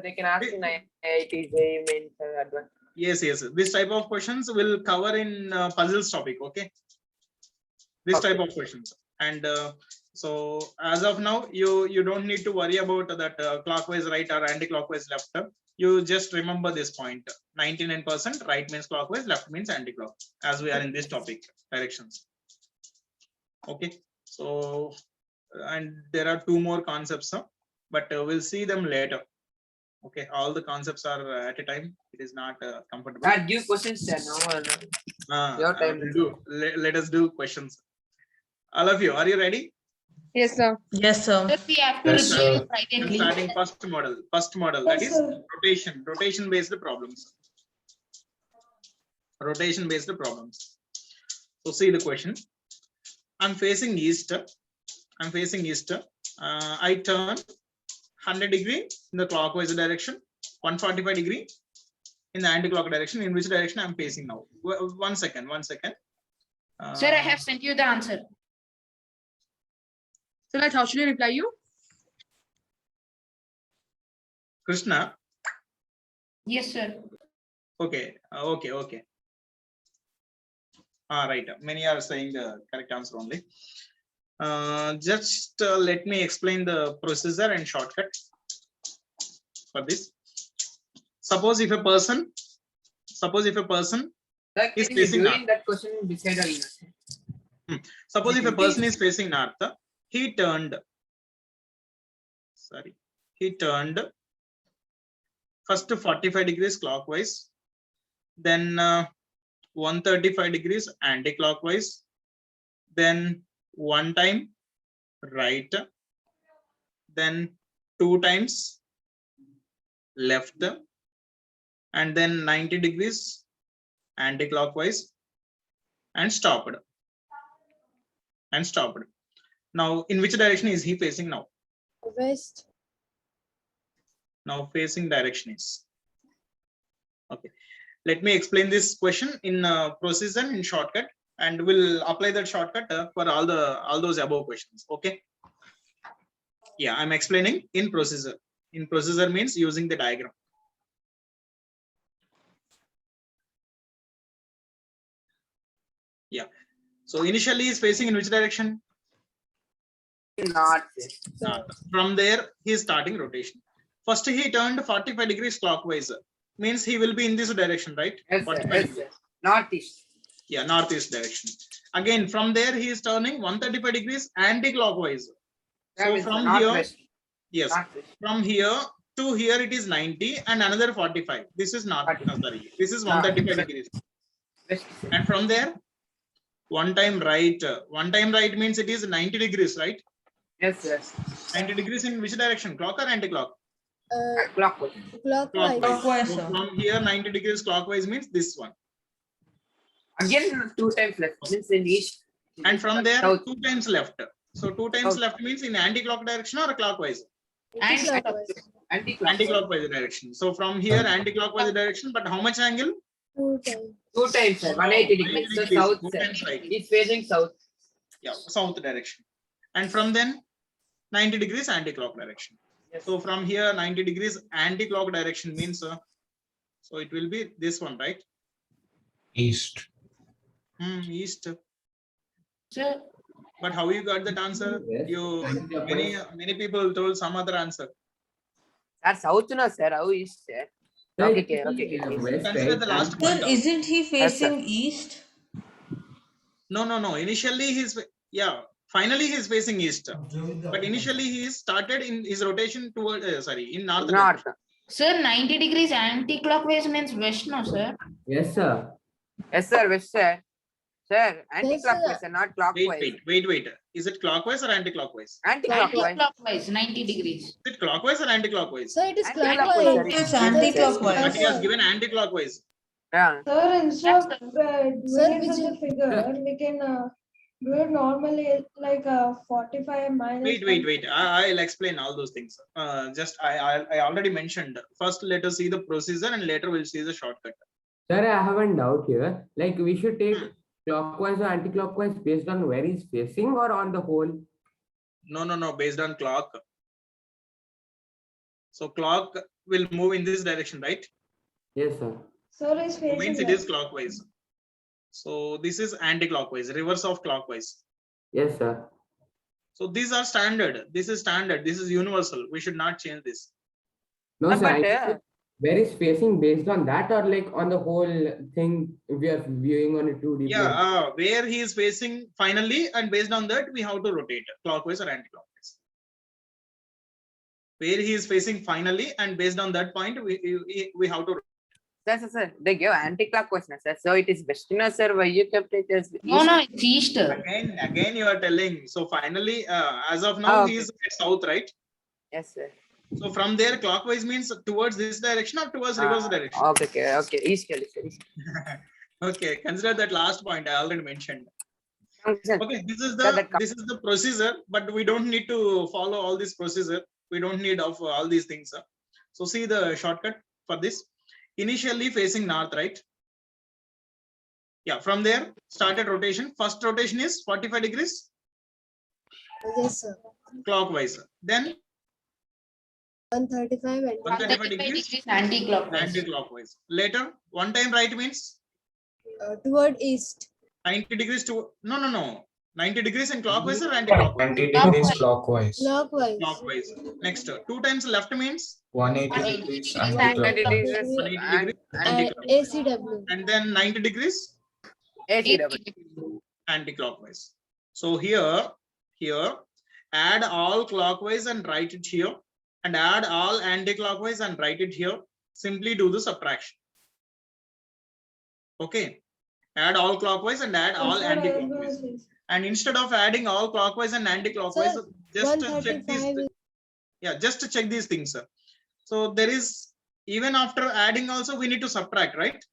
they can ask in IIT, JEE Mains, advanced. Yes, yes. This type of questions will cover in puzzles topic. Okay. This Okay. type of questions. And so as of now, you don't need to worry about that clockwise right or anti-clockwise left. You just remember this point. 99% right means clockwise, left means anti-clock. As we are in this topic directions. Okay. So and there are 2 more concepts, but we'll see them later. Okay, all the concepts are at a time. It is not comfortable. Give questions, sir. No. Your time. Let us do questions. All of you, are you ready? Yes, sir. Yes, sir. Sir, we have to Yes, review sir. right I'm and left. starting first model. That Yes, is sir. rotation based problems. Rotation based problems. So see the question. I'm facing east. I turn 100 degree in the clockwise direction, 145 degree in the anti-clock direction. In which direction I'm facing now? One second. Sir, I have sent you the answer. So like, how should I reply you? Krishna. Yes, sir. Okay. Right. Many are saying the correct answer only. Just let me explain the procedure and shortcut for this. Suppose if a person Like, is can you facing during that question decide again? suppose if a person is facing north, he turned first 45 degrees clockwise, then 135 degrees anti-clockwise, then 1 time right, then 2 times left, and then 90 degrees anti-clockwise and stopped. Now, in which direction is he facing now? West. Now facing direction is. Okay. Let me explain this question in procedure in shortcut. and we'll apply that shortcut for all those above questions. Okay. Yeah, I'm explaining in procedure. In procedure means using the diagram. Yeah. So initially he's facing in which direction? North. North. From there he is starting rotation. First he turned 45 degrees clockwise. Means he will be in this direction, right? Yes, sir. 45 Yes, degrees. sir. Northeast. Yeah, northeast direction. Again, from there he is turning 135 degrees anti-clockwise. That So means from here, northwest. yes, Northwest. from here to here it is 90 and another 45. This is not, 45. sorry, this is No, 135 west. degrees. West, sir. And from there, one time right. One time right means it is 90 degrees, right? Yes, sir. 90 degrees in which direction? Clock or anti-clock? Clockwise. Clockwise. Clockwise, So sir. from here 90 degrees clockwise means this one. Again, 2 times left. Means in east. And from there, South. 2 times left. So 2 times South. left means in anti-clock direction or clockwise? Anti-clockwise. Anti-clockwise. Anti-clockwise direction. So from here anti-clockwise direction, but how much angle? 2 times. 2 times, sir. 180 degrees. So 180 degrees, south, 2 sir. times right. He's facing south. Yeah, south direction. And from then 90 degrees anti-clock direction. Yes. So from here 90 degrees anti-clock direction means so it will be this one, right? East. East. Sir, But how you got that answer? Yes. You Anti-clockwise. many people told some other answer. Sir, south no, sir. How east, sir? Like, Okay, okay. west, Consider right? the last Sir, point. isn't he Yes, sir. facing east? No. Initially he's finally he's facing east. But initially he started in his rotation toward in north. North. sir, 90 degrees anti-clockwise means west, no, sir? Yes, sir. Yes, sir. West, sir. Sir, anti-clockwise, sir, not clockwise. Wait. Is it clockwise or anti-clockwise? Anti-clockwise. Anti-clockwise, 90 degrees. Is it clockwise or anti-clockwise? So it is Anti-clockwise, clockwise. sir. It's anti-clockwise. But he has given anti-clockwise. Yeah. Sir, instead of doing Sir, it as a figure, we can do it normally like 45 minus. Wait. I'll explain all those things. Just I already mentioned. First, let us see the procedure, and later we'll see the shortcut. Sir, I have a doubt here. Like, we should take clockwise or anti-clockwise based on where he's facing or on the whole? No. Based on clock. So clock will move in this direction, right? Yes, sir. Sir is facing. Means it left. is clockwise. So this is anti-clockwise, reverse of clockwise. Yes, sir. So these are standard. This is standard. This is universal. We should not change this. No, But, sir. I think where is facing based on that or like on the whole thing we are viewing on it too deeply? Yeah, where he is facing finally, and based on that, we have to rotate clockwise or anti-clockwise. Where he is facing finally, and based on that point, we have to. Sir. They give anti-clockwise, no, sir. So it is west, no, sir. Why you kept it as No, east? no, it's east. Again, you are telling. So finally, as of now, Okay. he is at south, right? Yes, sir. So from there, clockwise means towards this direction or towards reverse direction. Okay. East, sir. Okay, consider that last point I already mentioned. Sir. Okay, this is Sir, the procedure, but we don't need to follow all this procedure. We don't need of all these things. So see the shortcut for this. Initially facing north, right? Yeah, from there started rotation. First rotation is 45 degrees Yes, sir. clockwise. Then 135 and 135 135 degrees degrees anti-clockwise. anti-clockwise. Later, one time right means toward east. 90 degrees to no. 90 degrees in clockwise or anti-clockwise? 90 degrees clockwise. Clockwise. Clockwise. Next, 2 times left means 180 degrees 180 anti-clockwise. 180 degrees And anti-clockwise. ACW. And then 90 degrees 80 anti-clockwise. So here, add all clockwise and write it here, and add all anti-clockwise and write it here. Simply do the subtraction. Okay. Add all clockwise and add all anti-clockwise. And instead of adding all clockwise and anti-clockwise, Sir, just to check 135 these. Yeah, just to check these things, sir. So there is, even after adding also, we need to subtract, right?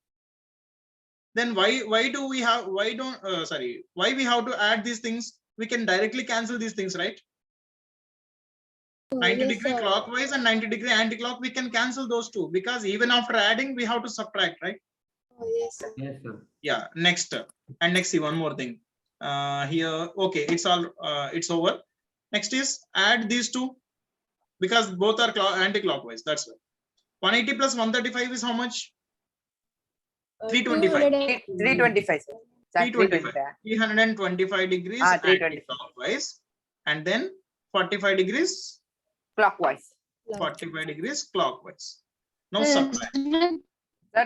Then why do we have, why we have to add these things? We can directly cancel these things, right? 90 yes, degree sir. clockwise and 90 degree anti-clock, we can cancel those two, because even after adding, we have to subtract, right? Oh, yes, sir. Yes, sir. Yeah, next. And next, see one more thing. Here, okay, it's all, it's over. Next is add these two because both are anti-clockwise. That's why. 180 plus 135 is how much? 325. 325, sir. Sir, 325. 325 degrees 325. anti-clockwise. And then 45 degrees, Clockwise. 45 degrees clockwise. Now Sir, subtract. Sir,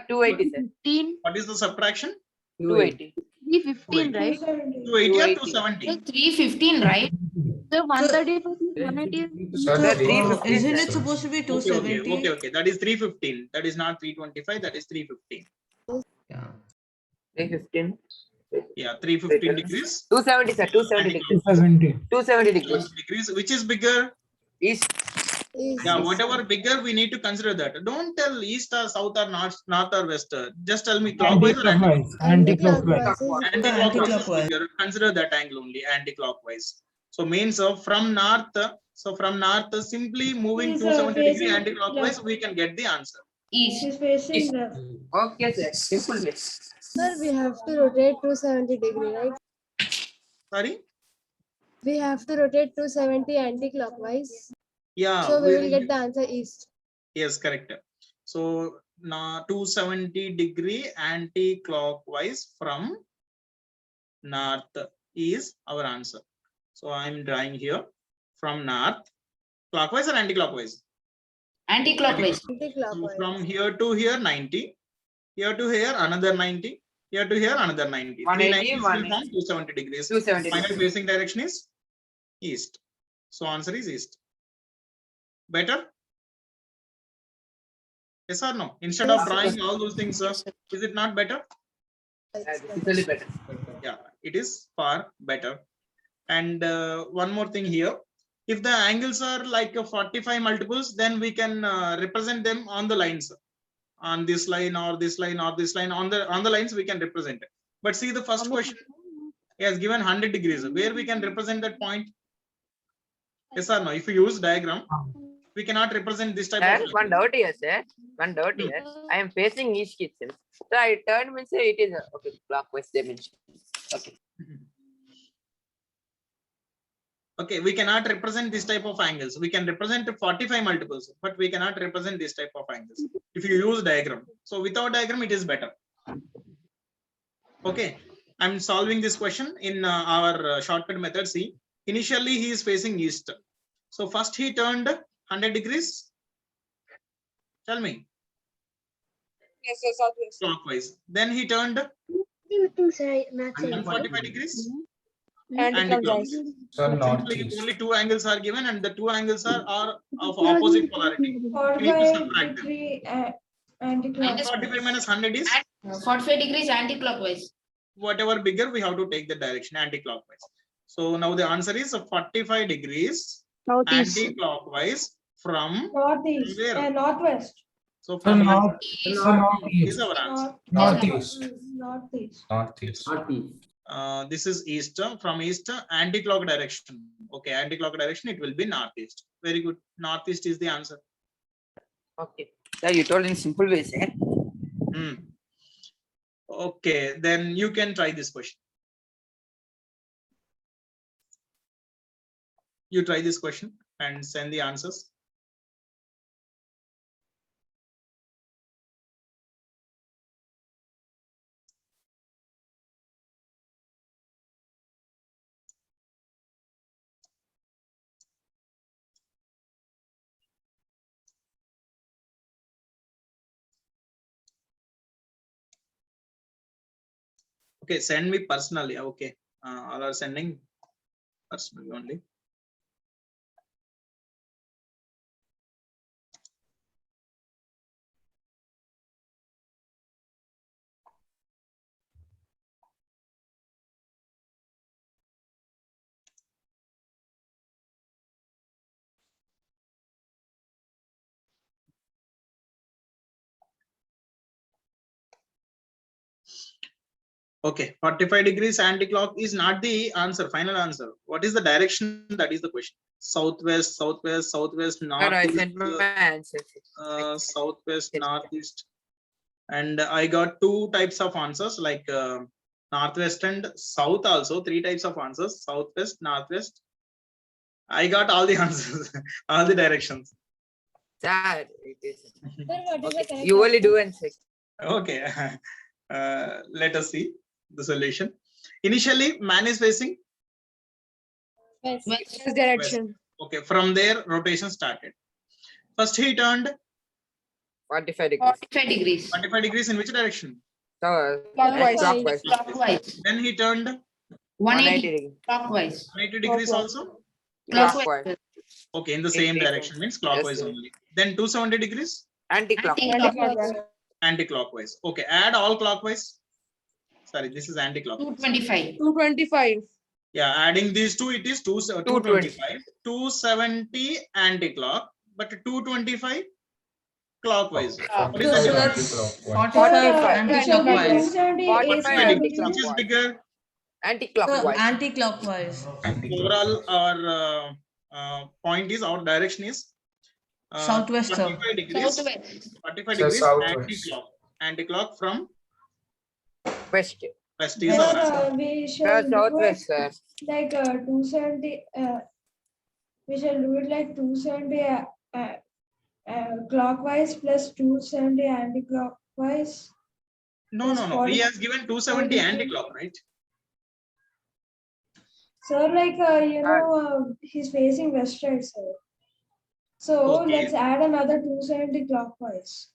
280, sir. 15, What is the subtraction? 280. 315, right? 270. 280 or 280. 270? 315, right? So 135 plus 180 is Sir, Sir, 315, Isn't it sir. supposed to be Okay, okay, 270? okay. That is 315. That is not 325. That is 315. Yeah. 315. Yeah, 315 degrees. 270, sir. 270 degrees. 270. 270 degrees. Degrees, which is bigger? East. East. Yeah, whatever bigger, we need to consider that. Don't tell east or south or north or west. Just tell me clockwise or anti-clockwise. Anti-clockwise is Anti-clockwise is Anti-clockwise. bigger. Consider that angle only, anti-clockwise. So means from north, simply moving Is, 270 degree facing anti-clockwise, left. we can get the answer. East. She's facing left. Okay, sir. Simple way. Sir, we have to rotate 270 degree, right? Sorry? We have to rotate 270 anti-clockwise. Yeah. So we will get the answer east. Yes, correct. So now 270 degree anti-clockwise from north is our answer. So I'm drawing here from north, clockwise or anti-clockwise? Anti-clockwise. So Anti-clockwise. from here to here 90, here to here another 90, here to here another 90. 180, 390 will 180. form 270 degrees. 270 Final degrees. facing direction is east. So answer is east. Better? Yes or no? Instead of Yes, drawing all those things, is it not better? It's It's really better. Yeah, it is far better. And one more thing here. If the angles are like 45 multiples, then we can represent them on the lines. On this line or this line or this line. On the lines we can represent it. But see the first question. He has given 100 degrees. Where we can represent that point? Yes or no? If you use diagram, we cannot represent this type Sir, of. one doubt here, sir. One doubt here. I am facing east itself. So I turn means it is okay. Clockwise dimension. Okay. Okay, we cannot represent this type of angles. We can represent 45 multiples, but we cannot represent this type of angles if you use diagram. So without diagram, it is better. Okay, I'm solving this question in our shortcut method. See, initially he is facing east. So first he turned 100 degrees. Tell me. Yes, yes, obviously. Clockwise. Then he turned 145 degrees. Anti-clockwise. Sir, Simply northeast. only two angles are given and the two angles are of opposite polarity. We need to 45 subtract them. degree anti-clockwise. 45 minus 100 is 45 degrees anti-clockwise. whatever bigger, we have to take the direction anti-clockwise. So now the answer is 45 degrees Northeast. anti-clockwise from Northeast where? and northwest. So Sir, from northeast. is our answer. Northeast. Northeast. Northeast. Northeast. This is east. From east anti-clock direction. Okay, anti-clock direction, it will be northeast. Very good. Northeast is the answer. Okay. Sir, you told in simple way, sir. Hmm. Okay, then you can try this question. You try this question and send the answers. Okay, send me personally. Okay, all are sending personally only. Okay, 45 degrees anti-clock is not the answer, final answer. What is the direction? That is the question. Southwest, southwest, southwest, Sir, I northeast, sent my answer. southwest, northeast. And I got two types of answers, like northwest and south also, three types of answers, southwest, northwest. I got all the answers, all the directions. Sir, it is. Sir, what is the correct You only answer? do and check. Okay, let us see the solution. Initially, man is facing West. West direction. okay. From there, rotation started. First, he turned 45 degrees. 45 degrees. 45 degrees in which direction? So, Clockwise. clockwise. Clockwise. Then he turned 180 180. degrees. Clockwise. 180 degrees Clockwise. also. Clockwise. Okay, in the Same same direction. direction means clockwise Yes, sir. only. Then 270 degrees Anti-clockwise. Anti-clockwise. anti-clockwise. Okay, add all clockwise. Sorry, this is anti-clockwise. 225. 225. Yeah, adding these two, it is 225, 270 anti-clock, but 225 clockwise. What is the So difference? that's 45 it should be Anti-clockwise. 270 45 45 degrees. AC. Which is bigger? Anti-clockwise. Anti-clockwise. Overall, our point is, our direction is Southwest, sir. 45 degrees. Southwest. 45 Sir, degrees southwest. anti-clock. Anti-clock from West. west is our answer. Sir, we Sir, shall do southwest, it sir. like 270. We shall do it like 270 clockwise plus 270 anti-clockwise. No, Plus no, no. He 40 has given 270 different. anti-clock, right? Sir, like he's facing west side, sir. So Okay. let's add another 270 clockwise.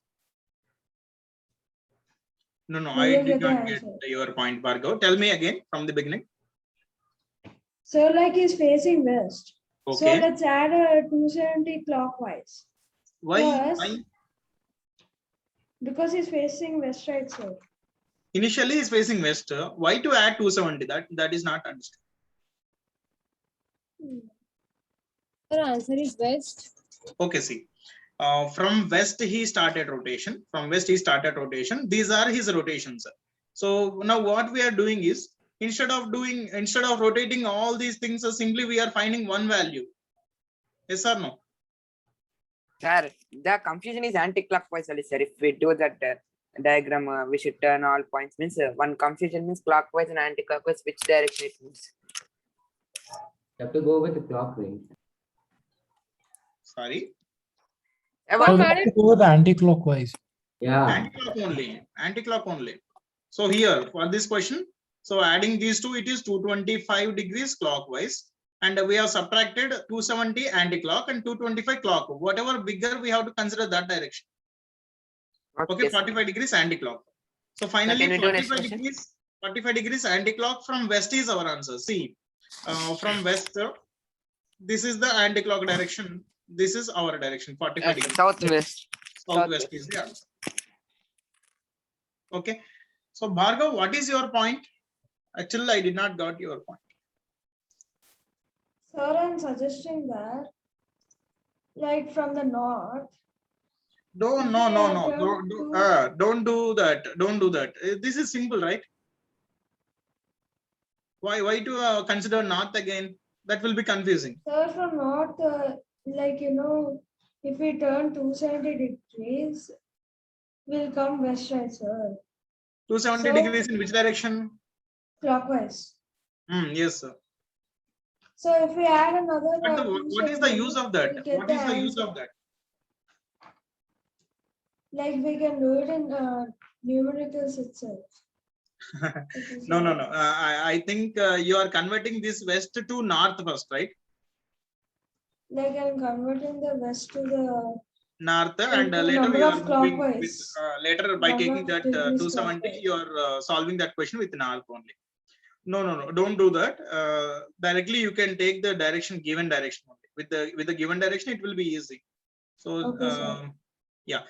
No, no, Do I you did get the not get answer? your point, Bhargav. Tell me again from the beginning. So like he's facing west. So Okay. let's add a 270 clockwise. Why? Yes. Why? Because he's facing west side, sir. Initially, he's facing west. Why to add 270? That is not understood. Sir, answer is west. Okay, see. From west he started rotation. From west he started rotation. These are his rotations. So now what we are doing is, instead of rotating all these things, simply we are finding one value. Yes or no? Sir, the confusion is anti-clockwise only, sir. If we do that diagram, we should turn all points. Means one confusion means clockwise and anti-clockwise, which direction it means. You have to go with the clock range. Sorry. Ever- Go with anti-clockwise. Yeah. Anti-clock only. Anti-clock only. So here for this question, so adding these two, it is 225 degrees clockwise, and we have subtracted 270 anti-clock and 225 clock. Whatever bigger, we have to consider that direction. Okay, sir. 45 degrees anti-clock. So finally, can we do next 45 degrees anti-clock from west is our answer. See, from west, this is the anti-clock direction. This is our direction, 45 degrees. Southwest. Southwest is the answer. Okay. So Bhargav, what is your point? Actually, I did not got your point. Sir, I'm suggesting that, like from the north. No. Don't do that. Don't do that. This is simple, right? Why to consider north again? That will be confusing. Sir, from north, if we turn 270 degrees, we'll come west side, sir. 270 So- degrees in which direction? Clockwise. Yes, sir. So if we add another. But what is the 270, use of that? we'll get What is the use answer. of that? Like we can do it in numericals itself. It is No. not- I think you are converting this west to north first, right? Like I'm converting the west to the North, and the later number you are of moving with clockwise. later by Number taking of that degrees 270, clockwise. you are solving that question with north only. No. Don't do that. Directly you can take the given direction only. With the given direction, it will be easy. So Okay, sir. yeah,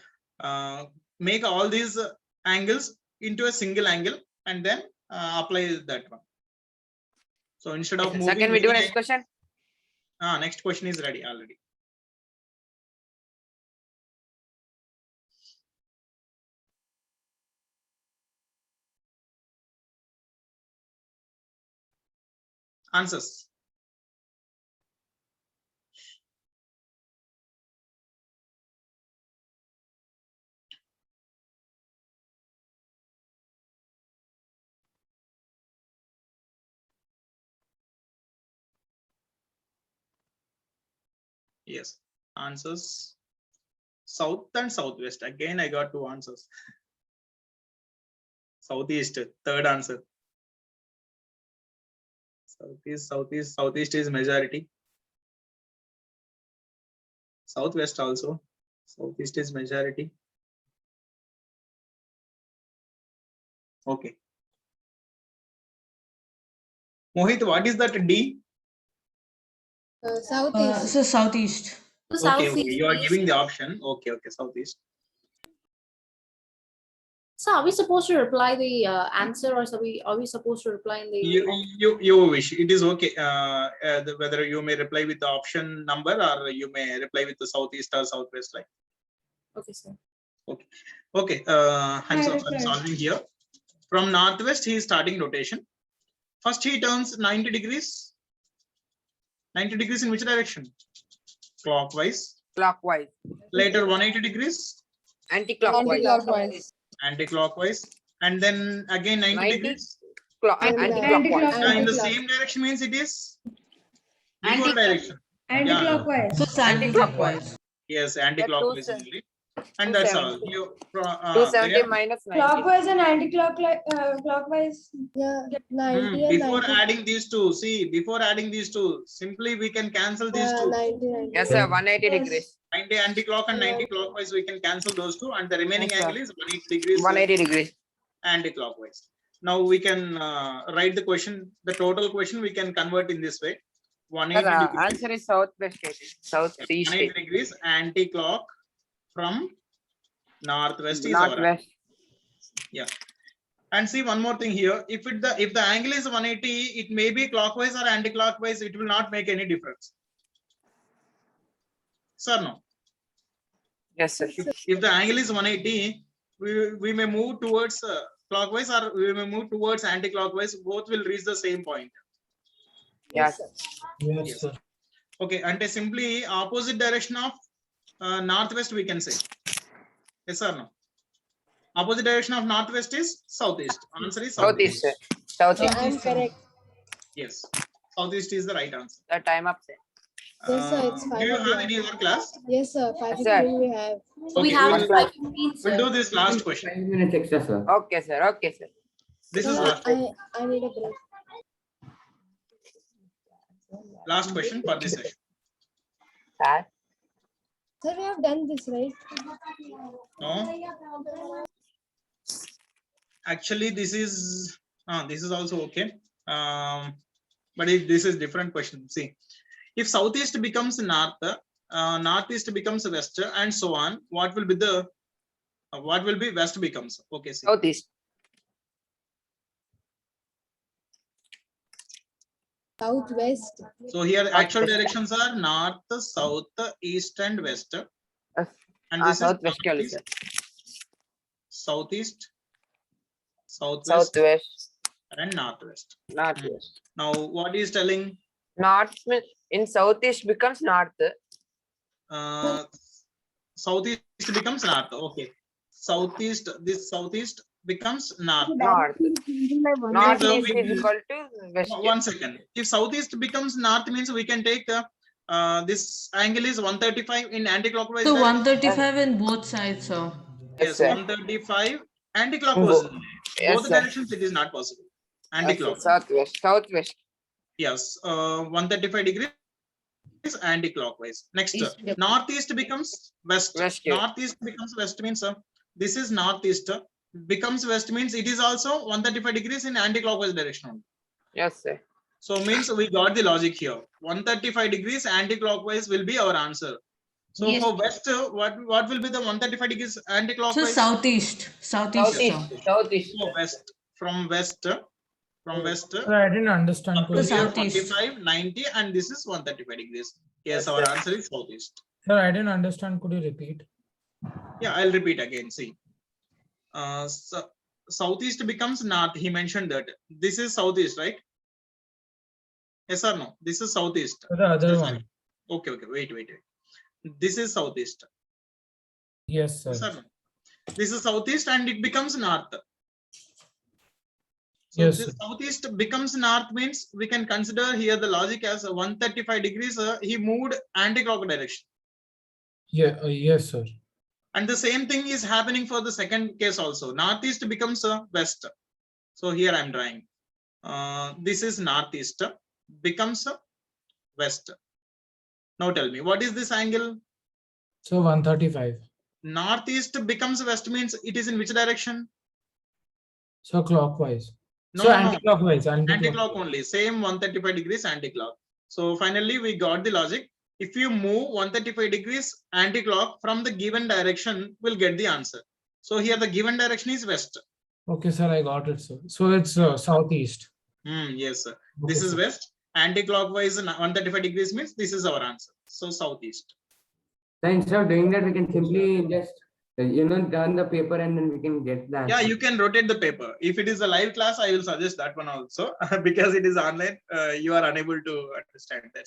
make all these angles into a single angle and then apply that one. So instead of Sir, moving, can we do many next question? next question is ready already. Answers. Yes. Answers. South and southwest. Again, I got two answers. Southeast, third answer. Southeast is majority. Southwest also. Southeast is majority. Okay. Mohit, what is that D? Southeast. So southeast. So Okay, southeast. you are giving the option. Okay, southeast. So are we supposed to reply the answer, or are we supposed to reply in the? You wish. It is okay. Whether you may reply with the option number or you may reply with the southeast or southwest, like. Okay, sir. Okay. I'm solving here. From northwest, he is starting rotation. First, he turns 90 degrees. 90 degrees in which direction? Clockwise. Clockwise. Later, 180 degrees. Anti-clockwise. Anti-clockwise. And then again 90 degrees. Anti-clockwise. In the same direction means it is before direction. Anti-clockwise. So it's anti-clockwise. Yes, anti-clockwise only. And that's all. 270 minus 90. Clockwise and anti-clockwise. Yeah, 90 and Before 90. adding these two, simply we can cancel these Yeah, two. 90. Yes, sir. 180 degrees. 90 anti-clock and 90 clockwise, we can cancel those two, and the remaining Yes, sir. angle is 180 degrees. 180 degrees. Anti-clockwise. Now we can write the question, the total question we can convert in this way. 180 Sir, degrees. answer is southwest. Southeast. 180 degrees anti-clock from northwest is our answer. Northwest. Yeah. And see one more thing here. If the angle is 180, it may be clockwise or anti-clockwise. It will not make any difference. Sir, no. Yes, sir. If the angle is 180, we may move towards clockwise or we may move towards anti-clockwise. Both will reach the same point. Yes. Yes, sir. Okay, and simply opposite direction of northwest we can say. Yes or no? Opposite direction of northwest is southeast. Answer is Southeast, southeast. sir. Southeast. I'm correct. Yes, southeast is the right answer. The time up, sir. Yes, sir, it's Do 5 you have o'clock. any other class? Yes, sir. 5 Yes, sir. o'clock we have. So we Okay, have we'll- 5:15, We'll sir. do this last question. 5 minutes extra, sir. Okay, sir. Okay, sir. This is Sir, last question. I need a break. Last question for this session. Sir. Sir, we have done this, right? No? Actually, this is also okay. But this is different question. See, if southeast becomes north, northeast becomes west, and so on, what will be west becomes? Okay, see. Southeast. Southwest. So here actual directions are north, south, east, and west. And this is Southwest, sir. southeast, southwest, Southwest. and northwest. Northwest. Now, what is telling? North in southeast becomes north. Southeast becomes north. Okay. Southeast, this southeast becomes north. North. Northeast we- is equal to west. 1 second. If southeast becomes north means we can take this angle is 135 in anti-clockwise. So direction. 135 in both sides, sir. Yes, sir. 135 anti-clockwise. Yes, Both the sir. directions it is not possible. Yes, Anti-clockwise. Southwest. Southwest. Yes, 135 degrees is anti-clockwise. Next, East. northeast becomes west. West, yeah. Northeast becomes west means this is northeast. Becomes west means it is also 135 degrees in anti-clockwise direction only. Yes, sir. So means we got the logic here. 135 degrees anti-clockwise will be our answer. So Yes. for west, what will be the 135 degrees So anti-clockwise? southeast. Southeast, sir. Southeast. Southeast. So west, from west. Sir, I didn't understand. Up to The here, southeast. 45, 90, and this is 135 degrees. Yes, our answer is southeast. Sir, I didn't understand. Could you repeat? Yeah, I'll repeat again. See, southeast becomes north. He mentioned that this is southeast, right? Yes or no? This is southeast. The other one. Okay. Wait. This is southeast. Yes, sir. Yes or no? This is southeast, and it becomes north. So Yes, this sir. southeast becomes north means we can consider here the logic as 135 degrees. He moved anti-clockwise direction. Yeah, yes, sir. And the same thing is happening for the second case also. Northeast becomes west. So here I am drawing. This is northeast becomes west. Now tell me, what is this angle? So 135. Northeast becomes west means it is in which direction? So clockwise. No, So no, no. anti-clockwise. Anti-clock only, same 135 degrees anti-clock. So finally we got the logic. If you move 135 degrees anti-clock from the given direction, we'll get the answer. So here the given direction is west. Okay, sir, I got it, sir. So it's southeast. Yes, sir. Okay, This is sir. west. Anti-clockwise 135 degrees means this is our answer. So southeast. So instead of doing that, we can simply just turn the paper and then we can get the answer. Yeah, you can rotate the paper. If it is a live class, I will suggest that one also because it is online. You are unable to understand that.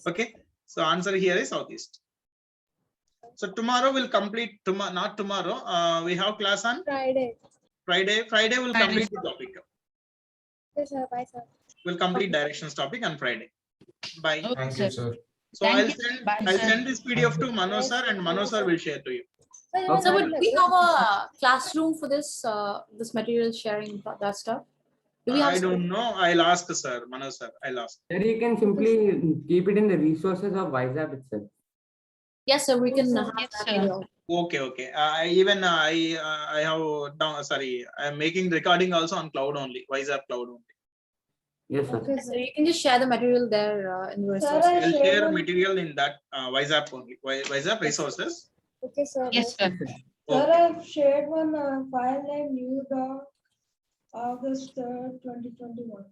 Okay, so answer here is southeast. So tomorrow we'll complete. Not tomorrow. We have class on Friday. Friday. Friday will Friday. complete the topic. Yes, sir. Bye, sir. We'll complete directions topic on Friday. Bye. Okay, Thank you, sir. So Thank I'll you. send Bye, I'll sir. send this PDF to Mano sir and Mano sir will share to you. Sir, you are So not would we like have a classroom for this this material sharing that stuff? Do we have I don't know. I'll ask sir, Mano sir. I'll ask. Then you can simply keep it in the resources of WiseApp itself. Yes, sir. We can Yes, sir. have Yes, that sir. video. Okay, okay. I have down. Sorry, I'm making recording also on cloud only. WiseApp cloud only. Yes, sir. Okay, So sir. you can just share the material there in the Sir, resources. I I'll shared share one- material in that WiseApp only. WiseApp resources. Okay, sir. Yes, Bye. sir. Sir, Okay. I've shared one file name new dot August 3rd, 2021.